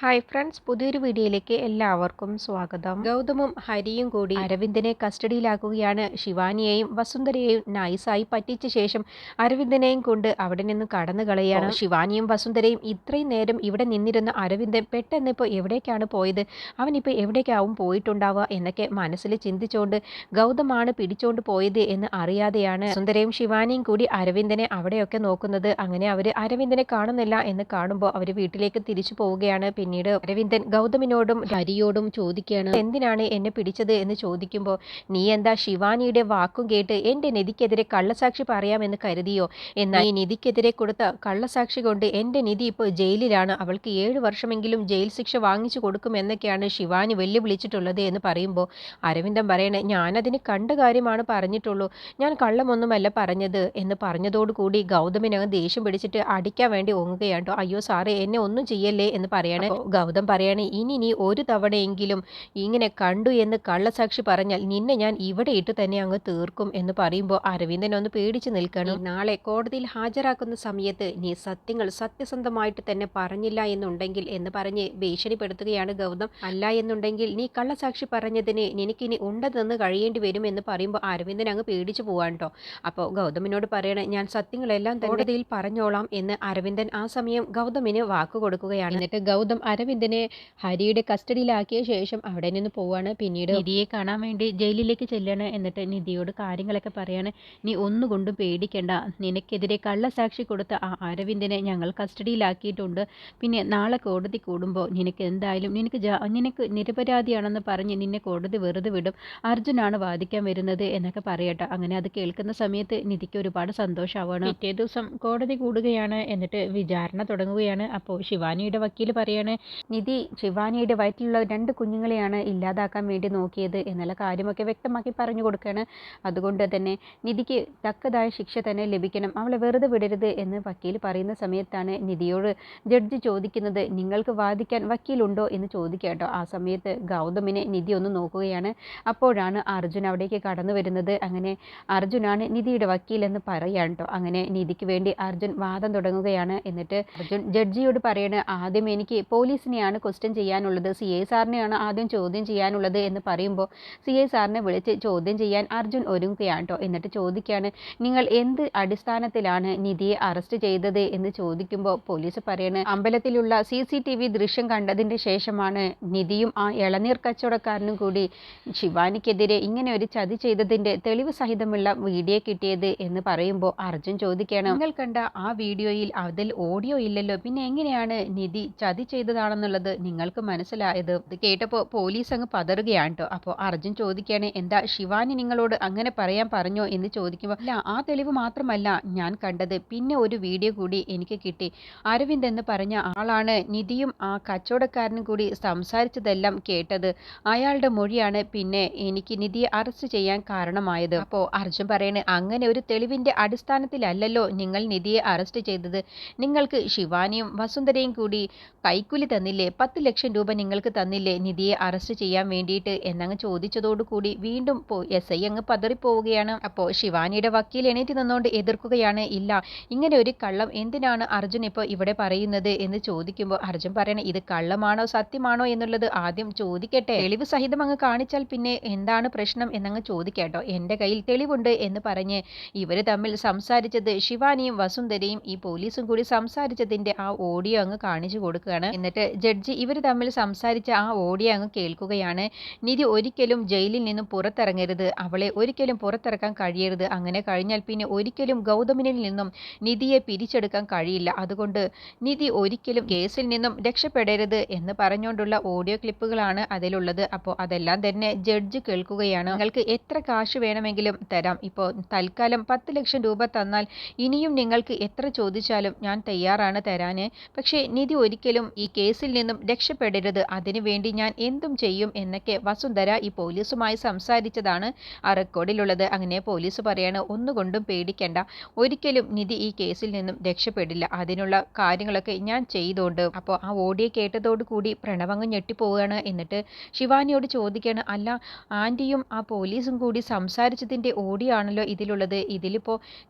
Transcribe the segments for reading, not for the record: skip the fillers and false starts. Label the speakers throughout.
Speaker 1: Hi friends, പുതിയൊരു വീഡിയോയിലേക്ക് എല്ലാവർക്കും സ്വാഗതം. ഗൗതമും ഹരിയും കൂടി അരവിന്ദനെ കസ്റ്റഡിയിലാക്കുകയാണ്. ശിവാനിയെയും വസുന്ധരയെയും നൈസായി പറ്റിച്ച ശേഷം അരവിന്ദനെയും കൊണ്ട് അവിടെ നിന്ന് കടന്നു കളയാണ്. ശിവാനിയും വസുന്ധരയും ഇത്രയും നേരം ഇവിടെ നിന്നിരുന്ന അരവിന്ദൻ പെട്ടെന്ന് ഇപ്പോൾ എവിടേക്കാണ് പോയത്, അവനിപ്പോൾ എവിടേക്കാവും പോയിട്ടുണ്ടാവുക എന്നൊക്കെ മനസ്സിൽ ചിന്തിച്ചുകൊണ്ട് ഗൗതമാണ് പിടിച്ചോണ്ട് പോയത് എന്ന് അറിയാതെയാണ് വസുന്ധരയും ശിവാനിയും കൂടി അരവിന്ദനെ അവിടെയൊക്കെ നോക്കുന്നത്. അങ്ങനെ അവർ അരവിന്ദനെ കാണുന്നില്ല എന്ന് കാണുമ്പോൾ അവർ വീട്ടിലേക്ക് തിരിച്ചു പോവുകയാണ്. പിന്നീട് അരവിന്ദൻ ഗൗതമിനോടും ഹരിയോടും ചോദിക്കുകയാണ്, എന്തിനാണ് എന്നെ പിടിച്ചത് എന്ന് ചോദിക്കുമ്പോൾ, നീ എന്താ ശിവാനിയുടെ വാക്കും കേട്ട് എൻ്റെ നിധിക്കെതിരെ കള്ളസാക്ഷി പറയാമെന്ന് കരുതിയോ? എന്നാൽ ഈ നിധിക്കെതിരെ കൊടുത്ത കള്ളസാക്ഷി കൊണ്ട് എൻ്റെ നിധി ഇപ്പോൾ ജയിലിലാണ്, അവൾക്ക് 7 വർഷമെങ്കിലും ജയിൽ ശിക്ഷ വാങ്ങിച്ചു കൊടുക്കും എന്നൊക്കെയാണ് ശിവാനി വെല്ലുവിളിച്ചിട്ടുള്ളത് എന്ന് പറയുമ്പോൾ അരവിന്ദൻ പറയണേ, ഞാനതിന് കണ്ട കാര്യമാണ് പറഞ്ഞിട്ടുള്ളൂ, ഞാൻ കള്ളമൊന്നുമല്ല പറഞ്ഞത് എന്ന് പറഞ്ഞതോടുകൂടി ഗൗതമിനങ്ങ് ദേഷ്യം പിടിച്ചിട്ട് അടിക്കാൻ വേണ്ടി ഓങ്ങുകയാട്ടോ. അയ്യോ സാറേ, എന്നെ ഒന്നും ചെയ്യല്ലേ എന്ന് പറയണേ. ഗൗതം പറയാണ്, ഇനി നീ ഒരു തവണയെങ്കിലും ഇങ്ങനെ കണ്ടു എന്ന് കള്ളസാക്ഷി പറഞ്ഞാൽ നിന്നെ ഞാൻ ഇവിടെ ഇട്ട് തന്നെ അങ്ങ് തീർക്കും എന്ന് പറയുമ്പോൾ അരവിന്ദൻ ഒന്ന് പേടിച്ച് നിൽക്കണം. നാളെ കോടതിയിൽ ഹാജരാക്കുന്ന സമയത്ത് നീ സത്യങ്ങൾ സത്യസന്ധമായിട്ട് തന്നെ പറഞ്ഞില്ല എന്നുണ്ടെങ്കിൽ എന്ന് പറഞ്ഞ് ഭീഷണിപ്പെടുത്തുകയാണ് ഗൗതം. അല്ല എന്നുണ്ടെങ്കിൽ നീ കള്ളസാക്ഷി പറഞ്ഞതിന് നിനക്കിനി ഉണ്ട നിന്ന് കഴിയേണ്ടി വരും എന്ന് പറയുമ്പോൾ അരവിന്ദൻ അങ്ങ് പേടിച്ചു പോവാൻ കേട്ടോ. അപ്പോൾ ഗൗതമിനോട് പറയണേ, ഞാൻ സത്യങ്ങളെല്ലാം കോടതിയിൽ പറഞ്ഞോളാം എന്ന് അരവിന്ദൻ ആ സമയം ഗൗതമിന് വാക്ക് കൊടുക്കുകയാണ്. എന്നിട്ട് ഗൗതം അരവിന്ദനെ ഹരിയുടെ കസ്റ്റഡിയിലാക്കിയ ശേഷം അവിടെ നിന്ന് പോവാണ്. പിന്നീട് നിധിയെ കാണാൻ വേണ്ടി ജയിലിലേക്ക് ചെല്ലാണ്. എന്നിട്ട് നിധിയോട് കാര്യങ്ങളൊക്കെ പറയാണ്, നീ ഒന്നുകൊണ്ടും പേടിക്കണ്ട, നിനക്കെതിരെ കള്ളസാക്ഷി കൊടുത്ത ആ അരവിന്ദനെ ഞങ്ങൾ കസ്റ്റഡിയിലാക്കിയിട്ടുണ്ട്. പിന്നെ നാളെ കോടതി കൂടുമ്പോൾ നിനക്ക് എന്തായാലും നിനക്ക് നിരപരാധിയാണെന്ന് പറഞ്ഞ് നിന്നെ കോടതി വെറുതെ വിടും, അർജുനാണ് വാദിക്കാൻ വരുന്നത് എന്നൊക്കെ പറയട്ടെ. അങ്ങനെ അത് കേൾക്കുന്ന സമയത്ത് നിധിക്ക് ഒരുപാട് സന്തോഷമാവാണ്. പിറ്റേ ദിവസം കോടതി കൂടുകയാണ്. എന്നിട്ട് വിചാരണ തുടങ്ങുകയാണ്. അപ്പോൾ ശിവാനിയുടെ വക്കീൽ പറയാണ്, നിധി ശിവാനിയുടെ വയറ്റിലുള്ള 2 കുഞ്ഞുങ്ങളെയാണ് ഇല്ലാതാക്കാൻ വേണ്ടി നോക്കിയത് എന്നുള്ള കാര്യമൊക്കെ വ്യക്തമാക്കി പറഞ്ഞു കൊടുക്കുകയാണ്. അതുകൊണ്ട് തന്നെ നിധിക്ക് തക്കതായ ശിക്ഷ തന്നെ ലഭിക്കണം, അവളെ വെറുതെ വിടരുത് എന്ന് വക്കീൽ പറയുന്ന സമയത്താണ് നിധിയോട് ജഡ്ജി ചോദിക്കുന്നത്, നിങ്ങൾക്ക് വാദിക്കാൻ വക്കീലുണ്ടോ എന്ന് ചോദിക്കാട്ടോ. ആ സമയത്ത് ഗൗതമിനെ നിധി ഒന്ന് നോക്കുകയാണ്. അപ്പോഴാണ് അർജുൻ അവിടേക്ക് കടന്നു വരുന്നത്. അങ്ങനെ അർജുനാണ് നിധിയുടെ വക്കീൽ എന്ന് പറയാൻ കേട്ടോ. അങ്ങനെ നിധിക്ക് വേണ്ടി അർജുൻ വാദം തുടങ്ങുകയാണ്. എന്നിട്ട് അർജുൻ ജഡ്ജിയോട് പറയണ, ആദ്യം എനിക്ക് പോലീസിനെയാണ് ക്വസ്റ്റ്യൻ ചെയ്യാനുള്ളത്, CI സാറിനെയാണ് ആദ്യം ചോദ്യം ചെയ്യാനുള്ളത് എന്ന് പറയുമ്പോൾ CI സാറിനെ വിളിച്ച് ചോദ്യം ചെയ്യാൻ അർജുൻ ഒരുങ്ങുകയാണ് കേട്ടോ. എന്നിട്ട് ചോദിക്കുകയാണ്, നിങ്ങൾ എന്ത് അടിസ്ഥാനത്തിലാണ് നിധിയെ അറസ്റ്റ് ചെയ്തത് എന്ന് ചോദിക്കുമ്പോൾ പോലീസ് പറയണ, അമ്പലത്തിലുള്ള CCTV ദൃശ്യം കണ്ടതിൻ്റെ ശേഷമാണ് നിധിയും ആ ഇളനീർ കച്ചവടക്കാരനും കൂടി ശിവാനിക്കെതിരെ ഇങ്ങനെ ഒരു ചതി ചെയ്തതിൻ്റെ തെളിവ് സഹിതമുള്ള വീഡിയോ കിട്ടിയത് എന്ന് പറയുമ്പോൾ അർജുൻ ചോദിക്കുകയാണ്, നിങ്ങൾ കണ്ട ആ വീഡിയോയിൽ അതിൽ ഓഡിയോ ഇല്ലല്ലോ, പിന്നെ എങ്ങനെയാണ് നിധി ചതി ചെയ്തതാണെന്നുള്ളത് നിങ്ങൾക്ക് മനസ്സിലായത്? ഇത് കേട്ടപ്പോൾ പോലീസ് അങ്ങ് പതറുകയാണ് കേട്ടോ. അപ്പോൾ അർജുൻ ചോദിക്കുകയാണ്, എന്താ ശിവാനി നിങ്ങളോട് അങ്ങനെ പറയാൻ പറഞ്ഞോ എന്ന് ചോദിക്കുമ്പോൾ, അല്ല, ആ തെളിവ് മാത്രമല്ല ഞാൻ കണ്ടത്, പിന്നെ ഒരു വീഡിയോ കൂടി എനിക്ക് കിട്ടി. അരവിന്ദ് എന്ന് പറഞ്ഞ ആളാണ് നിധിയും ആ കച്ചവടക്കാരനും കൂടി സംസാരിച്ചതെല്ലാം കേട്ടത്, അയാളുടെ മൊഴിയാണ് പിന്നെ എനിക്ക് നിധിയെ അറസ്റ്റ് ചെയ്യാൻ കാരണമായത്. അപ്പോൾ അർജുൻ പറയണേ, അങ്ങനെ ഒരു തെളിവിൻ്റെ അടിസ്ഥാനത്തിലല്ലല്ലോ നിങ്ങൾ നിധിയെ അറസ്റ്റ് ചെയ്തത്, നിങ്ങൾക്ക് ശിവാനിയും വസുന്ധരയും കൂടി കൈക്കൂലി തന്നില്ലേ, 10 ലക്ഷം രൂപ നിങ്ങൾക്ക് തന്നില്ലേ നിധിയെ അറസ്റ്റ് ചെയ്യാൻ വേണ്ടിയിട്ട് എന്നങ്ങ് ചോദിച്ചതോടുകൂടി വീണ്ടും SI അങ്ങ് പതറിപ്പോവുകയാണ്. അപ്പോൾ ശിവാനിയുടെ വക്കീൽ എണീറ്റ് നിന്നുകൊണ്ട് എതിർക്കുകയാണ്, ഇല്ല, ഇങ്ങനെ ഒരു കള്ളം എന്തിനാണ് അർജുൻ ഇപ്പോൾ ഇവിടെ പറയുന്നത് എന്ന് ചോദിക്കുമ്പോൾ അർജുൻ പറയണേ, ഇത് കള്ളമാണോ സത്യമാണോ എന്നുള്ളത് ആദ്യം ചോദിക്കട്ടെ, തെളിവ് സഹിതം അങ്ങ് കാണിച്ചാൽ പിന്നെ എന്താണ് പ്രശ്നം എന്നങ്ങ് ചോദിക്കാട്ടോ. എൻ്റെ കയ്യിൽ തെളിവുണ്ട് എന്ന് പറഞ്ഞ് ഇവർ തമ്മിൽ സംസാരിച്ചത് ശിവാനിയും വസുന്ധരയും ഈ പോലീസും കൂടി സംസാരിച്ചതിൻ്റെ ആ ഓഡിയോ അങ്ങ് കാണിച്ചു കൊടുക്കുകയാണ്. എന്നിട്ട് ജഡ്ജി ഇവർ തമ്മിൽ സംസാരിച്ച ആ ഓഡിയോ അങ്ങ് കേൾക്കുകയാണ്. നിധി ഒരിക്കലും ജയിലിൽ നിന്നും പുറത്തിറങ്ങരുത്, അവളെ ഒരിക്കലും പുറത്തിറക്കാൻ കഴിയരുത്, അങ്ങനെ കഴിഞ്ഞാൽ പിന്നെ ഒരിക്കലും ഗൗതമിനിൽ നിന്നും നിധിയെ പിരിച്ചെടുക്കാൻ കഴിയില്ല, അതുകൊണ്ട് നിധി ഒരിക്കലും കേസിൽ നിന്നും രക്ഷപ്പെടരുത് എന്ന് പറഞ്ഞുകൊണ്ടുള്ള ഓഡിയോ ക്ലിപ്പുകളാണ് അതിലുള്ളത്. അപ്പോൾ അതെല്ലാം തന്നെ ജഡ്ജി കേൾക്കുകയാണ്. നിങ്ങൾക്ക് എത്ര കാശ് വേണമെങ്കിലും തരാം, ഇപ്പോൾ തൽക്കാലം 10 ലക്ഷം രൂപ തന്നാൽ ഇനിയും നിങ്ങൾക്ക് എത്ര ചോദിച്ചാലും ഞാൻ തയ്യാറാണ് തരാന്, പക്ഷേ നിധി ഒരിക്കലും ഈ കേസിൽ നിന്നും രക്ഷപ്പെടരുത്, അതിനുവേണ്ടി ഞാൻ എന്തും ചെയ്യും എന്നൊക്കെ വസുന്ധര ഈ പോലീസുമായി സംസാരിച്ചതാണ് ആ റെക്കോർഡിലുള്ളത്. അങ്ങനെ പോലീസ് പറയാണ്, ഒന്നുകൊണ്ടും പേടിക്കണ്ട, ഒരിക്കലും നിധി ഈ കേസിൽ നിന്നും രക്ഷപ്പെടില്ല, അതിനുള്ള കാര്യങ്ങളൊക്കെ ഞാൻ ചെയ്തോണ്ട്. അപ്പോൾ ആ ഓഡിയോ കേട്ടതോടു കൂടി പ്രണവങ്ങ് ഞെട്ടിപ്പോവുകയാണ്. എന്നിട്ട് ശിവാനിയോട് ചോദിക്കുകയാണ്, അല്ല, ആൻറ്റിയും ആ പോലീസും കൂടി സംസാരിച്ചതിൻ്റെ ഓഡിയോ ആണല്ലോ ഇതിലുള്ളത്, ഇതിലിപ്പോൾ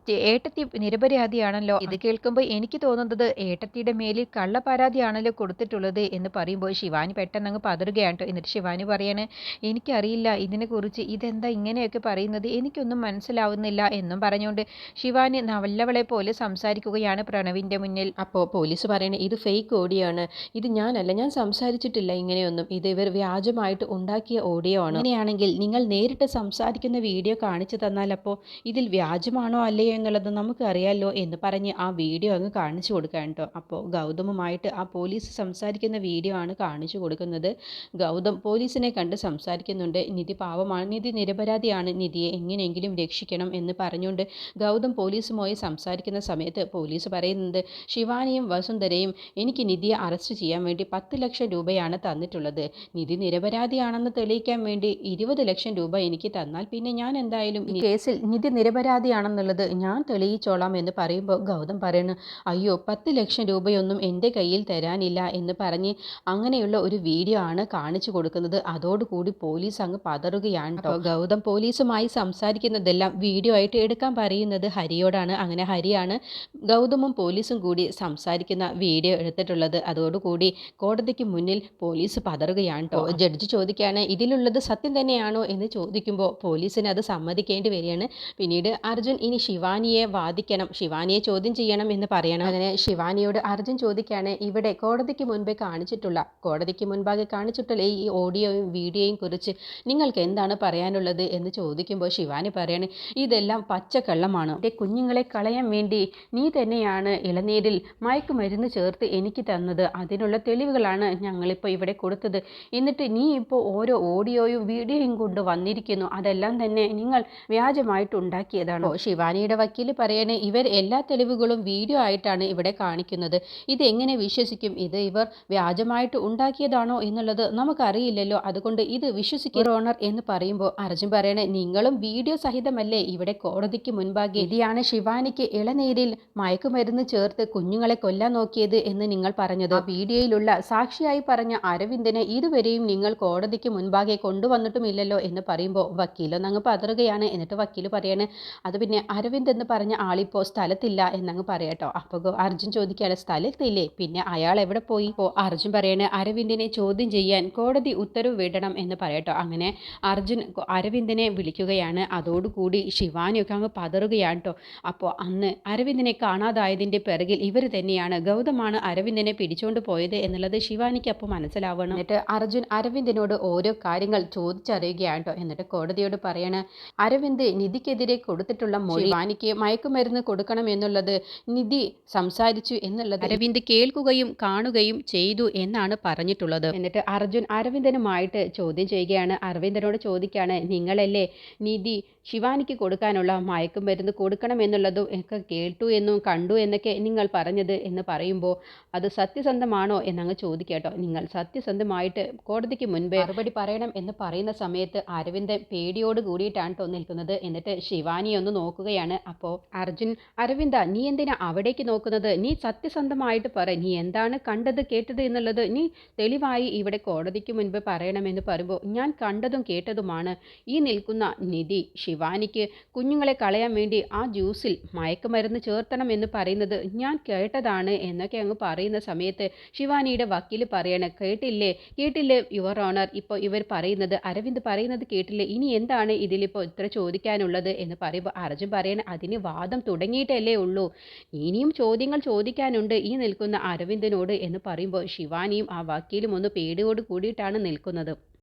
Speaker 1: ഏട്ടത്തി നിരപരാധിയാണല്ലോ. ഇത് കേൾക്കുമ്പോൾ എനിക്ക് തോന്നുന്നത് ഏട്ടത്തിയുടെ മേലിൽ കള്ളപരാതിയാണല്ലോ കൊടുത്തിട്ടുള്ളത് കൊടുത്തിട്ടുള്ളത് എന്ന് പറയുമ്പോൾ ശിവാനി പെട്ടെന്ന് അങ്ങ് പതറുകയാണ് കേട്ടോ. എന്നിട്ട് ശിവാനി പറയാണ്, എനിക്കറിയില്ല ഇതിനെക്കുറിച്ച്, ഇതെന്താ ഇങ്ങനെയൊക്കെ പറയുന്നത്, എനിക്കൊന്നും മനസ്സിലാവുന്നില്ല എന്നും പറഞ്ഞുകൊണ്ട് ശിവാനി നല്ലവളെ പോലെ സംസാരിക്കുകയാണ് പ്രണവിൻ്റെ മുന്നിൽ. അപ്പോൾ പോലീസ് പറയണേ, ഇത് ഫേക്ക് ഓഡിയോ ആണ്, ഇത് ഞാനല്ല, ഞാൻ സംസാരിച്ചിട്ടില്ല ഇങ്ങനെയൊന്നും, ഇത് ഇവർ വ്യാജമായിട്ട് ഉണ്ടാക്കിയ ഓഡിയോ ആണ്. അങ്ങനെയാണെങ്കിൽ നിങ്ങൾ നേരിട്ട് സംസാരിക്കുന്ന വീഡിയോ കാണിച്ചു തന്നാൽ അപ്പോൾ ഇതിൽ വ്യാജമാണോ അല്ലയോ എന്നുള്ളത് നമുക്ക് അറിയാമല്ലോ എന്ന് പറഞ്ഞ് ആ വീഡിയോ അങ്ങ് കാണിച്ചു കൊടുക്കാൻ കേട്ടോ. അപ്പോൾ ഗൗതമുമായിട്ട് ആ പോലീസ് സംസാരിക്കുന്ന വീഡിയോ ആണ് കാണിച്ചു കൊടുക്കുന്നത്. ഗൗതം പോലീസിനെ കണ്ട് സംസാരിക്കുന്നുണ്ട്. നിധി പാവമാണ്, നിധി നിരപരാധിയാണ്, നിധിയെ എങ്ങനെയെങ്കിലും രക്ഷിക്കണം എന്ന് പറഞ്ഞുകൊണ്ട് ഗൗതം പോലീസുമായി സംസാരിക്കുന്ന സമയത്ത് പോലീസ് പറയുന്നത്, ശിവാനിയും വസുന്ധരയും എനിക്ക് നിധിയെ അറസ്റ്റ് ചെയ്യാൻ വേണ്ടി 10 ലക്ഷം രൂപയാണ് തന്നിട്ടുള്ളത്. നിധി നിരപരാധിയാണെന്ന് തെളിയിക്കാൻ വേണ്ടി 20 ലക്ഷം രൂപ എനിക്ക് തന്നാൽ പിന്നെ ഞാൻ എന്തായാലും ഈ കേസിൽ നിധി നിരപരാധിയാണെന്നുള്ളത് ഞാൻ തെളിയിച്ചോളാം എന്ന് പറയുമ്പോൾ ഗൗതം പറയുന്നു, അയ്യോ 10 ലക്ഷം രൂപയൊന്നും എൻ്റെ കയ്യിൽ തരാനില്ല എന്ന് പറഞ്ഞ് അങ്ങനെയുള്ള ഒരു വീഡിയോ ആണ് കാണിച്ചു കൊടുക്കുന്നത്. അതോടുകൂടി പോലീസ് അങ്ങ് പതറുകയാണ് കേട്ടോ. ഗൗതം പോലീസുമായി സംസാരിക്കുന്നതെല്ലാം വീഡിയോ ആയിട്ട് എടുക്കാൻ പറയുന്നത് ഹരിയോടാണ്. അങ്ങനെ ഹരിയാണ് ഗൗതമും പോലീസും കൂടി സംസാരിക്കുന്ന വീഡിയോ എടുത്തിട്ടുള്ളത്. അതോടുകൂടി കോടതിക്ക് മുന്നിൽ പോലീസ് പതറുകയാണ് കേട്ടോ. ജഡ്ജി ചോദിക്കുകയാണ്, ഇതിലുള്ളത് സത്യം തന്നെയാണോ എന്ന് ചോദിക്കുമ്പോൾ പോലീസിന് അത് സമ്മതിക്കേണ്ടി വരികയാണ്. പിന്നീട് അർജുൻ ഇനി ശിവാനിയെ വാദിക്കണം, ശിവാനിയെ ചോദ്യം ചെയ്യണം എന്ന് പറയണം. അങ്ങനെ ശിവാനിയോട് അർജുൻ ചോദിക്കുകയാണ്, ഇവിടെ കോടതിക്ക് മുൻപാകെ കാണിച്ചിട്ടുള്ള ഈ ഓഡിയോയും വീഡിയോയും കുറിച്ച് നിങ്ങൾക്ക് എന്താണ് പറയാനുള്ളത് എന്ന് ചോദിക്കുമ്പോൾ ശിവാനി പറയാണ്, ഇതെല്ലാം പച്ചക്കള്ളമാണ്. എൻ്റെ കുഞ്ഞുങ്ങളെ കളയാൻ വേണ്ടി നീ തന്നെയാണ് ഇളനീരിൽ മയക്കുമരുന്ന് ചേർത്ത് എനിക്ക് തന്നത്, അതിനുള്ള തെളിവുകളാണ് ഞങ്ങളിപ്പോൾ ഇവിടെ കൊടുത്തത്. എന്നിട്ട് നീ ഇപ്പോൾ ഓരോ ഓഡിയോയും വീഡിയോയും കൊണ്ട് വന്നിരിക്കുന്നു, അതെല്ലാം തന്നെ നിങ്ങൾ വ്യാജമായിട്ട് ഉണ്ടാക്കിയതാണോ? ശിവാനിയുടെ വക്കീൽ പറയണേ, ഇവർ എല്ലാ തെളിവുകളും വീഡിയോ ആയിട്ടാണ് ഇവിടെ കാണിക്കുന്നത്, ഇത് എങ്ങനെ വിശ്വസിക്കും? ഇത് ഇവർ വ്യാജമായിട്ട് ഉണ്ടാക്കിയതാണോ എന്നുള്ളത് നമുക്കറിയില്ലല്ലോ, അതുകൊണ്ട് ഇത് വിശ്വസിക്കുക ഓണർ എന്ന് പറയുമ്പോൾ അർജുൻ പറയണേ, നിങ്ങളും വീഡിയോ സഹിതമല്ലേ ഇവിടെ കോടതിക്ക് മുൻപാകെ ഇതിയാണ് ശിവാനിക്ക് ഇളനീരിൽ മയക്കുമരുന്ന് ചേർത്ത് കുഞ്ഞുങ്ങളെ കൊല്ലാൻ നോക്കിയത് എന്ന് നിങ്ങൾ പറഞ്ഞത്? വീഡിയോയിലുള്ള സാക്ഷിയായി പറഞ്ഞ അരവിന്ദനെ ഇതുവരെയും നിങ്ങൾ കോടതിക്ക് മുൻപാകെ കൊണ്ടുവന്നിട്ടുമില്ലല്ലോ എന്ന് പറയുമ്പോൾ വക്കീലൊന്നങ്ങ് പതറുകയാണ്. എന്നിട്ട് വക്കീൽ പറയാണ്, അത് പിന്നെ അരവിന്ദ് എന്ന് പറഞ്ഞ ആളിപ്പോൾ സ്ഥലത്തില്ല എന്നങ്ങ് പറയാട്ടോ. അപ്പോൾ അർജുൻ ചോദിക്കുകയാണ്, സ്ഥലത്തില്ലേ, പിന്നെ അയാൾ എവിടെ പോയി? ഇപ്പോൾ അർജുൻ പറയണേ, അരവിന്ദിനെ ചോദ്യം ചെയ്യാൻ കോടതി ഉത്തരവ് വിടണം എന്ന് പറയട്ടോ. അങ്ങനെ അർജുൻ അരവിന്ദിനെ വിളിക്കുകയാണ്. അതോടുകൂടി ശിവാനിയൊക്കെ അങ്ങ് പതറുകയാണ് കേട്ടോ. അപ്പോൾ അന്ന് അരവിന്ദിനെ കാണാതായതിൻ്റെ പിറകിൽ ഇവർ തന്നെയാണ്, ഗൗതമാണ് അരവിന്ദിനെ പിടിച്ചുകൊണ്ട് പോയത് എന്നുള്ളത് ശിവാനിക്ക് അപ്പോൾ മനസ്സിലാവണം. എന്നിട്ട് അർജുൻ അരവിന്ദിനോട് ഓരോ കാര്യങ്ങൾ ചോദിച്ചറിയുകയാണ് കേട്ടോ. എന്നിട്ട് കോടതിയോട് പറയണ, അരവിന്ദ് നിധിക്കെതിരെ കൊടുത്തിട്ടുള്ള മൊഴി, ശിവാനിക്ക് മയക്കുമരുന്ന് കൊടുക്കണം എന്നുള്ളത് നിധി സംസാരിച്ചു എന്നുള്ളത് അരവിന്ദ് കേൾക്കുകയും കാണുകയും ചെയ്തു എന്നാണ് പറഞ്ഞിട്ടുള്ളത്. എന്നിട്ട് അർജുൻ അരവിന്ദനുമായിട്ട് ചോദ്യം ചെയ്യുകയാണ്. അരവിന്ദനോട് ചോദിക്കുകയാണ്, നിങ്ങളല്ലേ നിധി ശിവാനിക്ക് കൊടുക്കാനുള്ള മയക്കുമരുന്ന് കൊടുക്കണം എന്നുള്ളതും ഒക്കെ കേട്ടു എന്നും കണ്ടു എന്നൊക്കെ നിങ്ങൾ പറഞ്ഞത് എന്ന് പറയുമ്പോൾ അത് സത്യസന്ധമാണോ എന്നങ്ങ് ചോദിക്കട്ടോ. നിങ്ങൾ സത്യസന്ധമായിട്ട് കോടതിക്ക് മുൻപേ മറുപടി പറയണം എന്ന് പറയുന്ന സമയത്ത് അരവിന്ദൻ പേടിയോട് കൂടിയിട്ടാണ് കേട്ടോ നിൽക്കുന്നത്. എന്നിട്ട് ശിവാനിയെ ഒന്ന് നോക്കുകയാണ്. അപ്പോൾ അർജുൻ, അരവിന്ദ നീ എന്തിനാ അവിടേക്ക് നോക്കുന്നത്? നീ സത്യസന്ധമായിട്ട് പറ, നീ എന്താണ് കണ്ടത് കേട്ടത് എന്നുള്ളത് നീ തെളിവായി ഇവിടെ കോടതിക്ക് മുൻപ് പറയണമെന്ന് പറയുമ്പോൾ, ഞാൻ കണ്ടതും കേട്ടതുമാണ് ഈ നിൽക്കുന്ന നിധി ശിവാനിക്ക് കുഞ്ഞുങ്ങളെ കളയാൻ വേണ്ടി ആ ജ്യൂസിൽ മയക്കുമരുന്ന് ചേർത്തണം എന്ന് പറയുന്നത് ഞാൻ കേട്ടതാണ് എന്നൊക്കെ അങ്ങ് പറയുന്ന സമയത്ത് ശിവാനിയുടെ വക്കീൽ പറയണ, കേട്ടില്ലേ യുവർ ഓണർ, ഇപ്പോൾ ഇവർ പറയുന്നത്, അരവിന്ദ് പറയുന്നത് കേട്ടില്ലേ, ഇനി എന്താണ് ഇതിലിപ്പോൾ ഇത്ര ചോദിക്കാനുള്ളത് എന്ന് പറയുമ്പോൾ അർജുൻ പറയണ, അതിന് വാദം തുടങ്ങിയിട്ടല്ലേ ഉള്ളൂ, ഇനിയും ചോദ്യങ്ങൾ ചോദിക്കാനുണ്ട് ഈ നിൽക്കുന്ന അരവിന്ദിനോട് എന്ന് പറയുമ്പോൾ ശിവാനിയും ആ വക്കീലും ഒന്ന് പേടിയോട് കൂടിയിട്ടാണ് നിൽക്കുന്നത്.